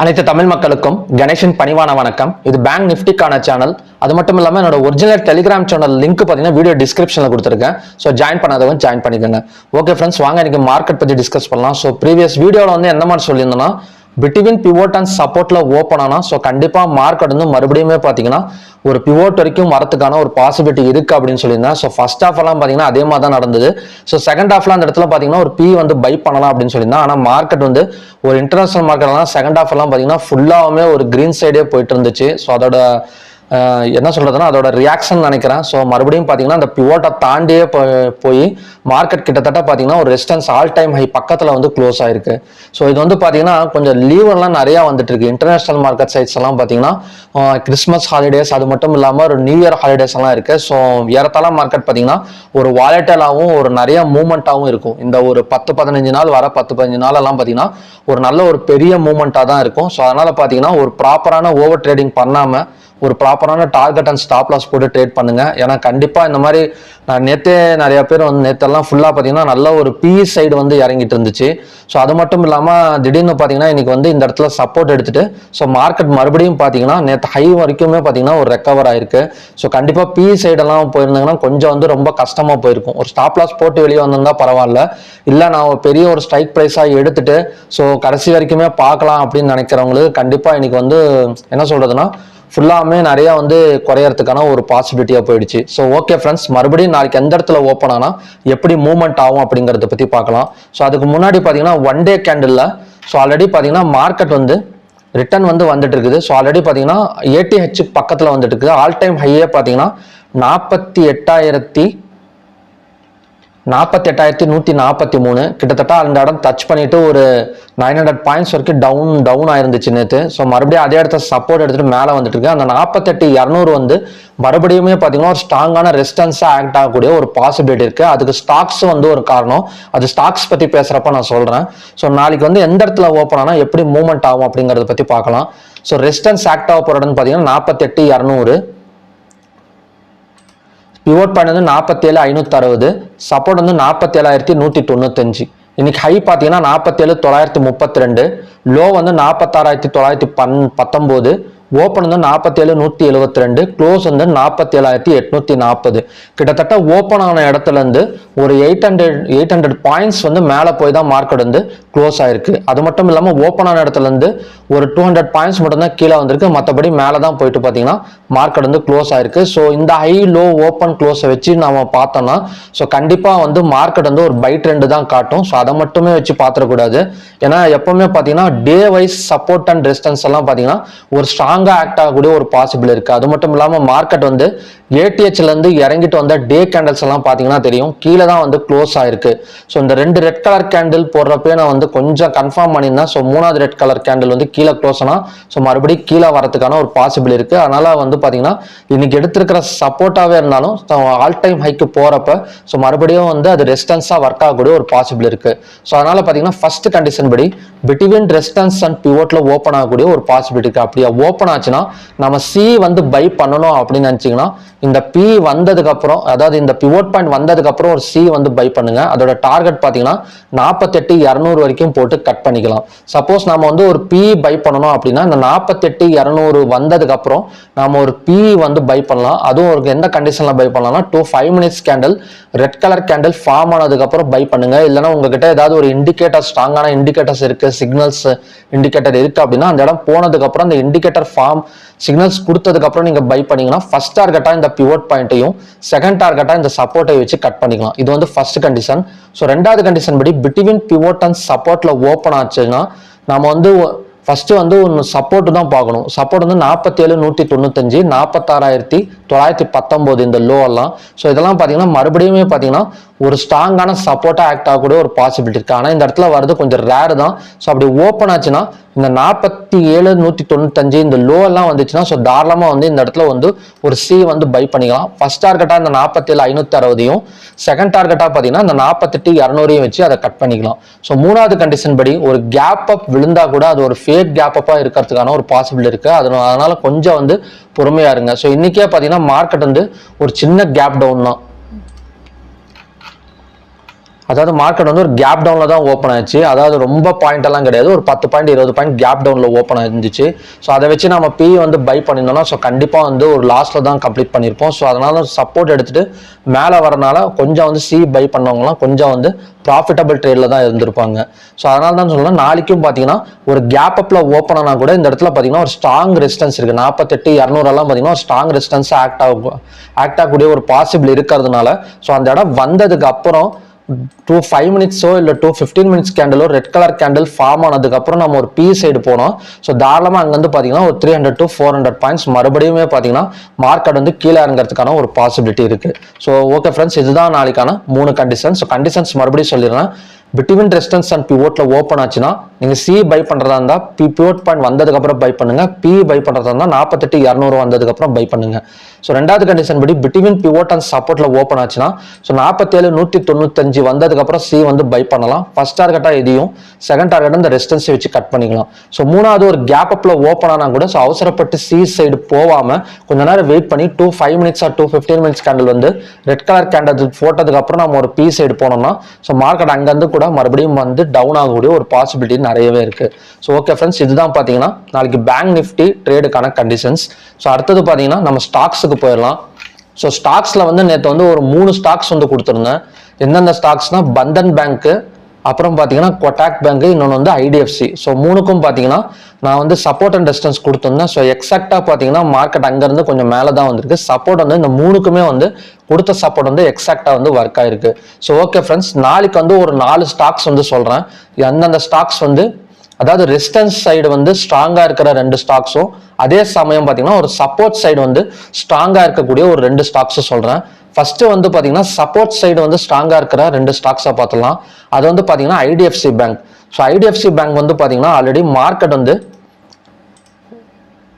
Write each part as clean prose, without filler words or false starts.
அனைத்து தமிழ் மக்களுக்கும் கணேஷின் பணிவான வணக்கம். இது பேங்க் நிஃப்டிக்கான சேனல். அது மட்டும் இல்லாமல் என்னோட ஒரிஜினல் டெலிகிராம் சேனல் லிங்க் பார்த்தீங்கன்னா வீடியோ டிஸ்கிரிப்ஷனில் கொடுத்துருக்கேன். ஸோ ஜாயின் பண்ணாதவங்க ஜாயின் பண்ணிக்கோங்க. ஓகே ஃப்ரெண்ட்ஸ், வாங்க இன்னைக்கு மார்க்கெட் பற்றி டிஸ்கஸ் பண்ணலாம். ஸோ ப்ரீவியஸ் வீடியோவில் வந்து என்ன மாதிரி சொல்லியிருந்தோன்னா பிட்வீன் பிவோட் அண்ட் சப்போர்ட்ல ஓப்பன் ஆனா ஸோ கண்டிப்பாக மார்க்கெட் வந்து மறுபடியுமே பார்த்தீங்கன்னா ஒரு பிவோட் வரைக்கும் வரதுக்கான ஒரு பாசிபிலிட்டி இருக்கு அப்படின்னு சொல்லியிருந்தேன். ஸோ ஃபர்ஸ்ட் ஹாஃப் எல்லாம் பார்த்தீங்கன்னா அதே மாதிரி தான் நடந்தது. ஸோ செகண்ட் ஹாஃப்ல அந்த இடத்துல பார்த்தீங்கன்னா ஒரு பி வந்து பை பண்ணலாம் அப்படின்னு சொல்லியிருந்தேன். ஆனால் மார்க்கெட் வந்து ஒரு இன்டர்நேஷனல் மார்க்கெட்லாம் செகண்ட் ஹாஃப் எல்லாம் பார்த்தீங்கன்னா ஃபுல்லாகவே ஒரு கிரீன் சைடே போயிட்டு இருந்துச்சு. ஸோ அதோட என்ன சொல்றதுன்னா அதோட ரியாக்ஷன் நினைக்கிறேன். ஸோ மறுபடியும் பார்த்தீங்கன்னா அந்த பிவோட்டை தாண்டியே போய் மார்க்கெட் கிட்டத்தட்ட பார்த்தீங்கன்னா ஒரு ரெசிஸ்டன்ஸ் ஆல் டைம் ஹை பக்கத்தில் வந்து க்ளோஸ் ஆயிருக்கு. ஸோ இது வந்து பார்த்தீங்கன்னா கொஞ்சம் லீவெல்லாம் நிறையா வந்துட்டு இருக்கு. இன்டர்நேஷனல் மார்க்கெட் சைட்ஸ் எல்லாம் பார்த்தீங்கன்னா கிறிஸ்மஸ் ஹாலிடேஸ் அது மட்டும் இல்லாமல் ஒரு நியூ இயர் ஹாலிடேஸ் எல்லாம் இருக்கு. ஸோ ஏறத்தாழ மார்க்கெட் பார்த்தீங்கன்னா ஒரு வாலட்டைலாகவும் ஒரு நிறைய மூவ்மெண்ட்டாகவும் இருக்கும். இந்த ஒரு 10-15 நாள் வர 10-15 நாள் எல்லாம் பார்த்தீங்கன்னா ஒரு நல்ல ஒரு பெரிய மூவ்மெண்ட்டாக தான் இருக்கும். ஸோ அதனால பார்த்தீங்கன்னா ஒரு ப்ராப்பரான ஓவர் ட்ரேடிங் பண்ணாமல் ஒரு ப்ராப்பரான டார்கெட் அண்ட் ஸ்டாப் லாஸ் போட்டு ட்ரேட் பண்ணுங்க. ஏன்னா கண்டிப்பாக இந்த மாதிரி நான் நேற்றே நிறைய பேர் வந்து நேற்றெல்லாம் ஃபுல்லாக பார்த்தீங்கன்னா நல்ல ஒரு பிஇ சைடு வந்து இறங்கிட்டு இருந்துச்சு. ஸோ அது மட்டும் இல்லாமல் திடீர்னு பார்த்தீங்கன்னா இன்னைக்கு வந்து இந்த இடத்துல சப்போர்ட் எடுத்துட்டு ஸோ மார்க்கெட் மறுபடியும் பார்த்தீங்கன்னா நேற்று ஹை வரைக்குமே பார்த்தீங்கன்னா ஒரு ரெக்கவர் ஆயிருக்கு. ஸோ கண்டிப்பாக பிஇ சைடெல்லாம் போயிருந்தாங்கன்னா கொஞ்சம் வந்து ரொம்ப கஷ்டமாக போயிருக்கும். ஒரு ஸ்டாப் லாஸ் போட்டு வெளியே வந்திருந்தா பரவாயில்ல. இல்லை நான் பெரிய ஒரு ஸ்ட்ரைக் ப்ரைஸாக எடுத்துட்டு ஸோ கடைசி வரைக்குமே பார்க்கலாம் அப்படின்னு நினைக்கிறவங்களுக்கு கண்டிப்பாக இன்னைக்கு வந்து என்ன சொல்றதுன்னா ஃபுல்லாமே நிறைய வந்து குறையறதுக்கான ஒரு பாசிபிலிட்டியாக போயிடுச்சு. ஸோ ஓகே ஃப்ரெண்ட்ஸ், மறுபடியும் நாளைக்கு எந்த இடத்துல ஓப்பன் ஆனால் எப்படி மூவ்மெண்ட் ஆகும் அப்படிங்கிறத பற்றி பார்க்கலாம். ஸோ அதுக்கு முன்னாடி பார்த்தீங்கன்னா one day candle so already பார்த்தீங்கன்னா மார்க்கெட் வந்து ரிட்டர்ன் வந்து வந்துட்டு இருக்குது. ஸோ ஆல்ரெடி பார்த்தீங்கன்னா 80H பக்கத்தில் வந்துட்டு இருக்குது. ஆல் டைம் ஹையே பார்த்தீங்கன்னா 48,143 கிட்டத்தட்ட அந்த இடம் டச் பண்ணிட்டு ஒரு 900 பாயிண்ட்ஸ் வரைக்கும் டவுன் ஆயிருந்துச்சு நேற்று. ஸோ மறுபடியும் அதே இடத்த சப்போர்ட் எடுத்துட்டு மேலே வந்துட்டு இருக்கு. அந்த 48,200 வந்து மறுபடியுமே பார்த்தீங்கன்னா ஒரு ஸ்ட்ராங்கான ரெசிஸ்டன்ஸா ஆக்ட் ஆகக்கூடிய ஒரு பாசிபிலிட்டி இருக்கு. அதுக்கு ஸ்டாக்ஸ் வந்து ஒரு காரணம். அது ஸ்டாக்ஸ் பத்தி பேசுறப்ப நான் சொல்றேன். ஸோ நாளைக்கு வந்து எந்த இடத்துல ஓப்பன் ஆனா எப்படி மூவ்மெண்ட் ஆகும் அப்படிங்கறத பத்தி பார்க்கலாம். ஸோ ரெசிஸ்டன்ஸ் ஆக்ட் ஆக போற இடம்னு பார்த்தீங்கன்னா 48,200, பிவோட் பாயிண்ட் வந்து 47,560, சப்போர்ட் வந்து 47,195. இன்னைக்கு ஹை பார்த்தீங்கன்னா 47,932, லோ வந்து 46,919, ஓப்பன் வந்து 47,172, க்ளோஸ் வந்து 47,840. கிட்டத்தட்ட ஓப்பன் ஆன இடத்துல இருந்து ஒரு 800 பாயிண்ட்ஸ் வந்து மேலே போய் தான் மார்க்கெட் வந்து க்ளோஸ் ஆயிருக்கு. அது மட்டும் இல்லாமல் ஓப்பன் ஆன இடத்துல இருந்து ஒரு 200 பாயிண்ட்ஸ் மட்டும் தான் கீழே வந்திருக்கு. மற்றபடி மேலே தான் போயிட்டு பார்த்தீங்கன்னா மார்க்கெட் வந்து க்ளோஸ் ஆயிருக்கு. ஸோ இந்த ஹை லோ ஓப்பன் க்ளோஸை வச்சு நம்ம பார்த்தோம்னா ஸோ கண்டிப்பாக வந்து மார்க்கெட் வந்து ஒரு பை ட்ரெண்ட் தான் காட்டும். ஸோ அதை மட்டுமே வச்சு பார்த்துடக்கூடாது. ஏன்னா எப்பவுமே பார்த்தீங்கன்னா day wise support and resistance எல்லாம் பார்த்தீங்கன்னா ஒரு ஸ்ட்ராங் ஆக்ட் ஆகக்கூடிய ஒரு பாசிபிள் இருக்கு. அது மட்டும் இல்லாம மார்க்கெட் வந்து ஏடிஹெச்ல இருந்து இறங்கிட்டு வந்த டே கேண்டில்ஸ் எல்லாம் பாத்தீங்கன்னா தெரியும் கீழே தான் வந்து க்ளோஸ் ஆயிருக்கு. ஸோ இந்த 2 ரெட் கலர் கேண்டில் போடுறப்பே நான் வந்து கொஞ்சம் கன்ஃபார்ம் பண்ணியிருந்தேன். ஸோ 3வது ரெட் கலர் கேண்டில் வந்து கீழே க்ளோஸ் ஆனா ஸோ மறுபடியும் கீழே வரதுக்கான ஒரு பாசிபிள் இருக்கு. அதனால வந்து பாத்தீங்கன்னா இன்னைக்கு எடுத்திருக்கிற சப்போர்ட்டாவே இருந்தாலும் ஆல் டைம் ஹைக்கு போறப்ப ஸோ மறுபடியும் வந்து அது ரெசிஸ்டன்ஸா ஒர்க் ஆகக்கூடிய ஒரு பாசிபிள் இருக்கு. ஸோ அதனால பாத்தீங்கன்னா ஃபர்ஸ்ட் கண்டிஷன் படி பிட்வீன் ரெசிஸ்டன்ஸ் அண்ட் பிவோட்ல ஓப்பன் ஆகக்கூடிய ஒரு பாசிபிலிட்டி இருக்கு. அப்படியே ஓப்பன் ஆச்சுன்னா நம்ம சி வந்து பை பண்ணணும் அப்படின்னு நினைச்சீங்கன்னா இந்த பி வந்ததுக்கு அப்புறம் அதாவது இந்த பிவோட் பாயிண்ட் வந்ததுக்கு அப்புறம் ஒரு சி வந்து பை பண்ணுங்க. அதோட டார்கெட் பாத்தீங்கன்னா 48,200 வரைக்கும் போட்டு கட் பண்ணிக்கலாம். சப்போஸ் நாம வந்து ஒரு பி பை பண்ணணும் அப்படின்னா இந்த 48,200 வந்ததுக்கு அப்புறம் நாம ஒரு பி வந்து பை பண்ணலாம். அதுவும் ஒரு எந்த கண்டிஷன்ல பை பண்ணலாம்னா 5 minutes candle red colour candle form ஆனதுக்கு அப்புறம் பை பண்ணுங்க. இல்லைன்னா உங்ககிட்ட ஏதாவது ஒரு இண்டிகேட்டர் ஸ்ட்ராங்கான இண்டிகேட்டர்ஸ் இருக்கு, சிக்னல்ஸ் இண்டிகேட்டர் இருக்கு அப்படின்னா அந்த இடம் போனதுக்கு அப்புறம் அந்த இண்டிகேட்டர் ஃபார்ம் சிக்னல்ஸ் கொடுத்ததுக்கு அப்புறம் நீங்க பை பண்ணீங்கன்னா ஃபர்ஸ்ட் டார்கெட்டா இந்த பிவோட் பாயிண்ட்டையும் செகண்ட் டார்கெட்டா இந்த சப்போர்ட்டை வச்சு கட் பண்ணிக்கலாம். இது வந்து ஃபர்ஸ்ட் கண்டிஷன். ஸோ ரெண்டாவது கண்டிஷன் படி பிட்வீன் பிவோட் அண்ட் சப்போர்ட்ல ஓப்பன் ஆச்சுன்னா நம்ம வந்து ஃபர்ஸ்ட் வந்து ஒன்று சப்போர்ட் தான் பார்க்கணும். சப்போர்ட் வந்து 47,195, 46,919 இந்த லோ எல்லாம். ஸோ இதெல்லாம் பார்த்தீங்கன்னா மறுபடியுமே பார்த்தீங்கன்னா ஒரு ஸ்ட்ராங்கான சப்போர்ட்டா ஆக்ட் ஆகக்கூடிய ஒரு பாசிபிலிட்டி இருக்கு. ஆனால் இந்த இடத்துல வருது கொஞ்சம் ரேர் தான். ஸோ அப்படி ஓப்பன் ஆச்சுன்னா இந்த 47,195 இந்த லோ எல்லாம் வந்துச்சுன்னா ஸோ தாராளமாக வந்து இந்த இடத்துல வந்து ஒரு சி வந்து பை பண்ணிக்கலாம். ஃபர்ஸ்ட் டார்கெட்டா இந்த 47,560, செகண்ட் டார்கெட்டா பார்த்தீங்கன்னா இந்த 48,200 வச்சு அதை கட் பண்ணிக்கலாம். ஸோ மூணாவது கண்டிஷன் படி ஒரு கேப் அப் விழுந்தா கூட அது ஒரு ஃபேக் கேப் அப்பா இருக்கிறதுக்கான ஒரு பாசிபிள் இருக்கு. அதனால கொஞ்சம் வந்து பொறுமையா இருங்க. ஸோ இன்னைக்கே பார்த்தீங்கன்னா மார்க்கெட் வந்து ஒரு சின்ன கேப் டவுன் தான். அதாவது மார்க்கெட் வந்து ஒரு கேப் டவுன்ல தான் ஓப்பன் ஆச்சு. அதாவது ரொம்ப பாயிண்ட் எல்லாம் கிடையாது, ஒரு 10 பாயிண்ட் 20 பாயிண்ட் கேப் டவுன்ல ஓப்பன் ஆயிருந்துச்சு. ஸோ அதை வச்சு நம்ம பி வந்து பை பண்ணியிருந்தோம்னா ஸோ கண்டிப்பாக வந்து ஒரு லாஸ்ட்ல தான் கம்ப்ளீட் பண்ணியிருப்போம். ஸோ அதனால சப்போர்ட் எடுத்துட்டு மேலே வரனால கொஞ்சம் வந்து சி பை பண்ணவங்களாம் கொஞ்சம் வந்து ப்ராஃபிட்டபிள் ட்ரேட்ல தான் இருந்திருப்பாங்க. ஸோ அதனால தான் சொல்லலாம் நாளைக்கும் பார்த்தீங்கன்னா ஒரு கேப் அப்ல ஓப்பன் ஆனால் கூட இந்த இடத்துல பார்த்தீங்கன்னா ஒரு ஸ்ட்ராங் ரெசிஸ்டன்ஸ் இருக்கு. 48 200 எல்லாம் பார்த்தீங்கன்னா ஒரு ஸ்ட்ராங் ரெசிஸ்டன்ஸ் ஆக்ட் ஆகக்கூடிய ஒரு பாசிபிள் இருக்கிறதுனால ஸோ அந்த இடம் வந்ததுக்கு அப்புறம் 5 மினிட்ஸோ இல்லை 15 மினிட்ஸ் கேண்டலோ ரெட் கலர் கேண்டில் ஃபார்ம் ஆனதுக்கு அப்புறம் நம்ம ஒரு பி சைடு போனோம். ஸோ தாராளமாக அங்கேருந்து பார்த்தீங்கன்னா ஒரு 300 to 400 பாயிண்ட்ஸ் மறுபடியும் பார்த்தீங்கன்னா மார்க்கெட் வந்து கீழே இறங்குறதுக்கான ஒரு பாசிபிலிட்டி இருக்கு. ஸோ ஓகே ஃப்ரெண்ட்ஸ், இதுதான் நாளைக்கான 3 கண்டிஷன்ஸ். ஸோ கண்டிஷன்ஸ் மறுபடியும் சொல்லிடுறேன். பிட்வீன் ரெசிஸ்டன்ஸ் அண்ட் பிவோட்ல ஓப்பன் ஆச்சுன்னா நீங்க சி பை பண்றதா இருந்தா பிவோட் பாயிண்ட் வந்ததுக்கு அப்புறம் பை பண்ணுங்க. பி பை பண்றதா இருந்தா 48 200 வந்ததுக்கு அப்புறம் பை பண்ணுங்க. ஸோ ரெண்டாவது கண்டிஷன் படி பிட்வீன் பிவோட் அண்ட் சப்போர்ட்ல ஓப்பன் ஆச்சுன்னா ஸோ 47 195 வந்ததுக்கு அப்புறம் சி வந்து பை பண்ணலாம். ஃபர்ஸ்ட் டார்கெட்டா இதையும், செகண்ட் டார்கெட் இந்த ரெசிஸ்டன்ஸ் வச்சு கட் பண்ணிக்கலாம். ஸோ மூணாவது ஒரு கேப் அப்ல ஓப்பன் ஆனா கூட ஸோ அவசரப்பட்டு சி சைடு போகாம கொஞ்ச நேரம் வெயிட் பண்ணி 5 மினிட்ஸ் ஆர் 15 மினிட்ஸ் கேண்டில் வந்து ரெட் கலர் கேண்டில் போட்டதுக்கு அப்புறம் நம்ம ஒரு பி சைடு போனோம்னா ஸோ மார்க்கெட் அங்கிருந்து கூட மறுபடியும் வந்து டவுன் ஆகக்கூடிய ஒரு பாசிபிலிட்டி நிறையவே இருக்கு. ஸோ ஓகே ஃப்ரெண்ட்ஸ், இதுதான் பார்த்தீங்கன்னா நாளைக்கு பேங்க் நிஃப்டி ட்ரேடுக்கான கண்டிஷன்ஸ். ஸோ அடுத்தது பார்த்தீங்கன்னா நம்ம ஸ்டாக்ஸுக்கு போயிடலாம். ஸோ ஸ்டாக்ஸ்ல வந்து நேற்று வந்து ஒரு 3 ஸ்டாக்ஸ் வந்து கொடுத்துருந்தேன். எந்தெந்த ஸ்டாக்ஸ்னா பந்தன் பேங்க்கு, அப்புறம் பார்த்தீங்கன்னா கொட்டாக் பேங்க், இன்னொன்று வந்து ஐடிஎஃப்சி. ஸோ மூணுக்கும் பார்த்தீங்கன்னா நான் வந்து சப்போர்ட் அண்ட் ரெசிஸ்டன்ஸ் கொடுத்துருந்தேன். ஸோ எக்ஸாக்டாக பார்த்தீங்கன்னா மார்க்கெட் அங்கேருந்து கொஞ்சம் மேலே தான் வந்திருக்கு. சப்போர்ட் வந்து இந்த மூணுக்குமே வந்து கொடுத்த சப்போர்ட் வந்து எக்ஸாக்டாக வந்து ஒர்க் ஆயிருக்கு. ஸோ ஓகே ஃப்ரெண்ட்ஸ், நாளைக்கு வந்து ஒரு 4 ஸ்டாக்ஸ் வந்து சொல்கிறேன். அந்தந்த ஸ்டாக்ஸ் வந்து அதாவது ரெசிஸ்டன்ஸ் சைடு வந்து ஸ்ட்ராங்கா இருக்கிற 2 ஸ்டாக்ஸும் அதே சமயம் பார்த்தீங்கன்னா ஒரு சப்போர்ட் சைடு வந்து ஸ்ட்ராங்கா இருக்கக்கூடிய ஒரு 2 ஸ்டாக்ஸும் சொல்கிறேன். ஃபர்ஸ்ட் வந்து பாத்தீங்கன்னா சப்போர்ட் சைடு வந்து ஸ்ட்ராங்கா இருக்கிற 2 ஸ்டாக்ஸா பார்த்துலாம். அது வந்து பாத்தீங்கன்னா IDFC bank. So IDFC bank வந்து பாத்தீங்கன்னா ஆல்ரெடி மார்க்கெட் வந்து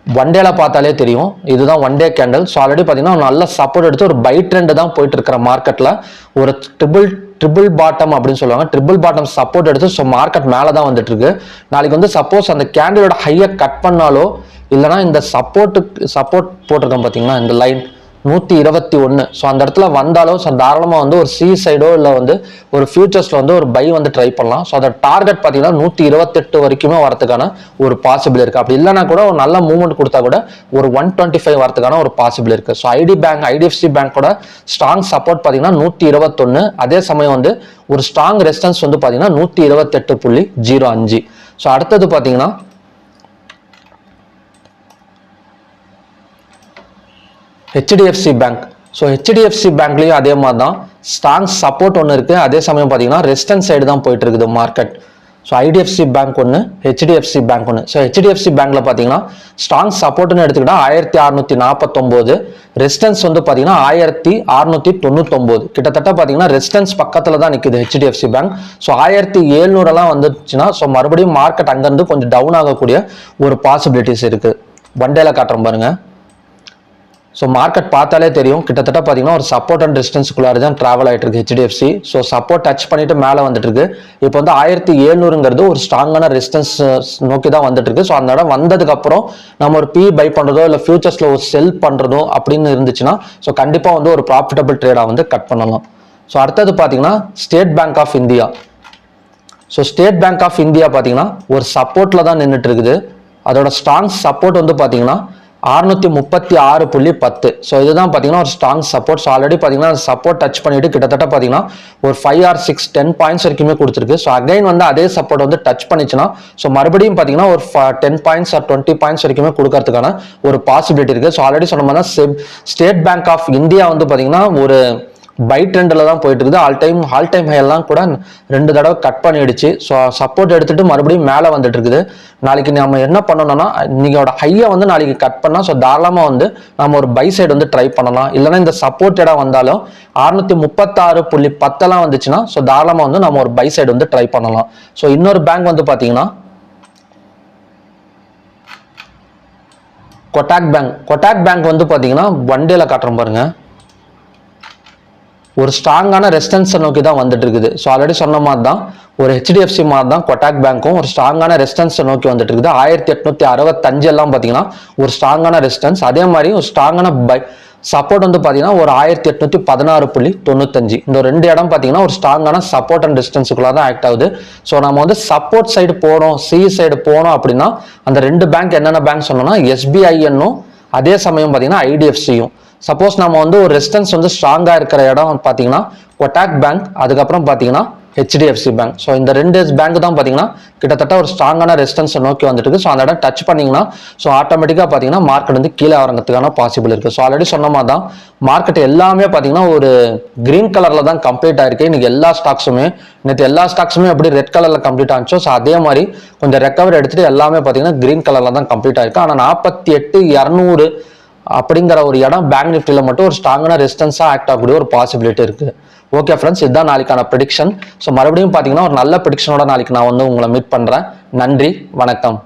ஒன் டேல பார்த்தாலே தெரியும், இதுதான் one day candle. So already பாத்தீங்கன்னா நல்ல சப்போர்ட் எடுத்து ஒரு பை ட்ரெண்ட் தான் போயிட்டு இருக்கிற மார்க்கெட்ல ஒரு ட்ரிபிள் பாட்டம் அப்படின்னு சொல்லுவாங்க. ட்ரிபிள் பாட்டம் சப்போர்ட் எடுத்து ஸோ மார்க்கெட் மேலே தான் வந்துட்டு இருக்கு. நாளைக்கு வந்து சப்போஸ் அந்த கேண்டிலோட ஹையை கட் பண்ணாலோ இல்லைனா இந்த சப்போர்ட் போட்டிருக்கோம் பார்த்தீங்கன்னா இந்த லைன் 121. ஸோ அந்த இடத்துல வந்தாலும் ஸோ தாராளமாக வந்து ஒரு சி சைடோ இல்லை வந்து ஒரு ஃபியூச்சர்ஸ்ல வந்து ஒரு பை வந்து ட்ரை பண்ணலாம். ஸோ அதோட டார்கெட் பார்த்தீங்கன்னா 128 வரைக்குமே வரதுக்கான ஒரு பாசிபிள் இருக்கு. அப்படி இல்லைனா கூட ஒரு நல்ல மூவ்மெண்ட் கொடுத்தா கூட ஒரு 125 வரதுக்கான ஒரு பாசிபிள் இருக்கு. ஸோ ஐடிஎஃப்சி பேங்கோட ஸ்ட்ராங் சப்போர்ட் பார்த்தீங்கன்னா 121. அதே சமயம் வந்து ஒரு ஸ்ட்ராங் ரெசிஸ்டன்ஸ் வந்து பார்த்தீங்கன்னா 128.05. ஸோ அடுத்தது பார்த்தீங்கன்னா ஹெச்டிஎஃப்சி பேங்க். ஸோ ஹெச்டிஎஃப்சி பேங்க்லயும் அதே மாதிரி தான் ஸ்ட்ராங் சப்போர்ட் ஒன்று இருக்கு. அதே சமயம் பார்த்தீங்கன்னா ரெசிஸ்டன்ஸ் சைடு தான் போயிட்டு இருக்குது மார்க்கெட். ஸோ ஐடிஎஃப்சி பேங்க் ஒன்று, ஹெச்டிஎஃப்சி பேங்க் ஒன்று. ஸோ ஹெச்டிஎஃப்சி பேங்க்ல பார்த்தீங்கன்னா ஸ்ட்ராங் சப்போர்ட்னு எடுத்துக்கிட்டா 1649, ரெசிஸ்டன்ஸ் வந்து பார்த்தீங்கன்னா 1699. கிட்டத்தட்ட பார்த்தீங்கன்னா ரெசிஸ்டன்ஸ் பக்கத்தில் தான் நிற்குது ஹெச்டிஎஃப்சி பேங்க். ஸோ 1700 எல்லாம் வந்துச்சுன்னா ஸோ மறுபடியும் மார்க்கெட் அங்கேருந்து கொஞ்சம் டவுன் ஆகக்கூடிய ஒரு பாசிபிலிட்டிஸ் இருக்கு. ஒன் டேல காட்டுறோம் பாருங்க. ஸோ மார்க்கெட் பார்த்தாலே தெரியும், கிட்டத்தட்ட பார்த்தீங்கன்னா ஒரு சப்போர்ட் அண்ட் ரெசிஸ்டன்ஸ்குள்ளார தான் டிராவல் ஆகிட்டு இருக்கு ஹெச்டிஎஃப்சி. ஸோ சப்போர்ட் டச் பண்ணிட்டு மேலே வந்துட்டு இருக்கு. இப்போ வந்து 1700ங்கிறது ஒரு ஸ்ட்ராங்கான ரெசிஸ்டன்ஸ் நோக்கி தான் வந்துட்டு இருக்கு. ஸோ அந்த இடம் வந்ததுக்கு அப்புறம் நம்ம ஒரு பி பை பண்றதோ இல்லை ஃபியூச்சர்ஸ்ல ஒரு செல் பண்றதோ அப்படின்னு இருந்துச்சுன்னா ஸோ கண்டிப்பாக வந்து ஒரு ப்ராஃபிட்டபிள் ட்ரேடா வந்து கட் பண்ணலாம். ஸோ அடுத்தது பார்த்தீங்கன்னா State Bank of India. So State Bank of India பார்த்தீங்கன்னா ஒரு சப்போர்ட்ல தான் நின்றுட்டு இருக்குது. அதோட ஸ்ட்ராங் சப்போர்ட் வந்து பார்த்தீங்கன்னா 636.10. ஸோ இதுதான் பார்த்தீங்கன்னா ஒரு ஸ்ட்ராங் சப்போர்ட். ஸோ ஆல்ரெடி பார்த்தீங்கன்னா சப்போர்ட் டச் பண்ணிட்டு கிட்டத்தட்ட பார்த்தீங்கன்னா ஒரு 5 or 6 10 பாயிண்ட்ஸ் வரைக்குமே கொடுத்துருக்கு. ஸோ அகைன் வந்து அதே சப்போர்ட் வந்து டச் பண்ணிச்சுன்னா ஸோ மறுபடியும் பார்த்தீங்கன்னா ஒரு 10 பாயிண்ட்ஸ் ஆர் 20 பாயிண்ட்ஸ் வரைக்குமே கொடுக்கறதுக்கான ஒரு பாசிபிலிட்டி இருக்கு. ஸோ ஆல்ரெடி சொன்ன மாதிரி தான் ஸ்டேட் பேங்க் ஆஃப் இந்தியா வந்து பார்த்தீங்கன்னா ஒரு பை ட்ரெண்ட்ல தான் போயிட்டு இருக்குது. ஆல் டைம் ஹை எல்லாம் கூட 2 தடவை கட் பண்ணிடுச்சு. ஸோ சப்போர்ட் எடுத்துட்டு மறுபடியும் மேலே வந்துட்டு இருக்குது. நாளைக்கு நம்ம என்ன பண்ணணும்னா நீங்களோட ஹையை வந்து நாளைக்கு கட் பண்ணா ஸோ தாராளமாக வந்து நம்ம ஒரு பை சைடு வந்து ட்ரை பண்ணலாம். இல்லைன்னா இந்த சப்போர்ட் இடம் வந்தாலும் 636.10 எல்லாம் வந்துச்சுன்னா ஸோ தாராளமாக வந்து நம்ம ஒரு பை சைடு வந்து ட்ரை பண்ணலாம். ஸோ இன்னொரு பேங்க் வந்து பார்த்தீங்கன்னா கொட்டாக் பேங்க் வந்து பார்த்தீங்கன்னா ஒன் டேல காட்டுறோம் பாருங்க. ஒரு ஸ்ட்ராங்கான ரெசிஸ்டன்ஸை நோக்கி தான் வந்துட்டு இருக்குது. ஸோ ஆல்ரெடி சொன்ன மாதிரி தான் ஒரு ஹெச்டிஎஃப்சி மாதிரி தான் கொட்டாக் பேங்க்கும் ஒரு ஸ்ட்ராங்கான ரெசிஸ்டன்ஸை நோக்கி வந்துட்டு இருக்குது. 1865 எல்லாம் பார்த்தீங்கன்னா ஒரு ஸ்ட்ராங்கான ரெசிஸ்டன்ஸ். அதே மாதிரி ஒரு ஸ்ட்ராங்கான சப்போர்ட் வந்து பார்த்தீங்கன்னா ஒரு 1816.95. இந்த ரெண்டு இடம் பார்த்தீங்கன்னா ஒரு ஸ்ட்ராங்கான சப்போர்ட் அண்ட் டிஸ்டன்ஸுக்குள்ள தான் ஆக்ட் ஆகுது. ஸோ நம்ம வந்து சப்போர்ட் சைடு போனோம், சி சைடு போனோம் அப்படின்னா அந்த ரெண்டு பேங்க் என்னென்ன பேங்க் சொன்னோம்னா எஸ்பிஐஎன்னும் அதே சமயம் பார்த்தீங்கன்னா ஐடிஎஃப்சியும். சப்போஸ் நம்ம வந்து ஒரு ரெசிஸ்டன்ஸ் வந்து ஸ்ட்ராங்காக இருக்கிற இடம் பார்த்தீங்கன்னா கொட்டாக் பேங்க், அதுக்கப்புறம் பார்த்தீங்கன்னா ஹெச்டிஎஃப்சி பேங்க். ஸோ இந்த ரெண்டு பேங்க் தான் பார்த்தீங்கன்னா கிட்டத்தட்ட ஒரு ஸ்ட்ராங்கான ரெசிஸ்டன்ஸை நோக்கி வந்துட்டு இருக்கு. ஸோ அந்த இடம் டச் பண்ணிங்கன்னா ஸோ ஆட்டோமேட்டிக்காக பார்த்தீங்கன்னா மார்க்கெட் வந்து கீழே இறங்கிறதுக்கான பாசிபிள் இருக்குது. ஸோ ஆல்ரெடி சொன்ன மாதிரி தான் மார்க்கெட் எல்லாமே பார்த்தீங்கன்னா ஒரு கிரீன் கலரில் தான் கம்ப்ளீட் ஆயிருக்கு. இன்னைக்கு எல்லா ஸ்டாக்ஸுமே நேற்று எல்லா ஸ்டாக்ஸுமே எப்படி ரெட் கலரில் கம்ப்ளீட் ஆனிச்சோ ஸோ அதே மாதிரி கொஞ்சம் ரெக்கவர் எடுத்துகிட்டு எல்லாமே பார்த்தீங்கன்னா கிரீன் கலரில் தான் கம்ப்ளீட் ஆயிருக்கு. ஆனால் 48,200 அப்படிங்கிற ஒரு இடம் பேங்க் நிஃப்டியில் மட்டும் ஒரு ஸ்ட்ராங்கான ரெசிஸ்டன்ஸாக ஆக்ட் ஆகக்கூடிய ஒரு பாசிபிலிட்டி இருக்குது. ஓகே ஃப்ரெண்ட்ஸ், இதுதான் நாளைக்கான ப்ரெடிக்ஷன். ஸோ மறுபடியும் பார்த்தீங்கன்னா ஒரு நல்ல ப்ரெடிக்ஷனோட நாளைக்கு நான் வந்து உங்களை மீட் பண்ணுறேன். நன்றி, வணக்கம்.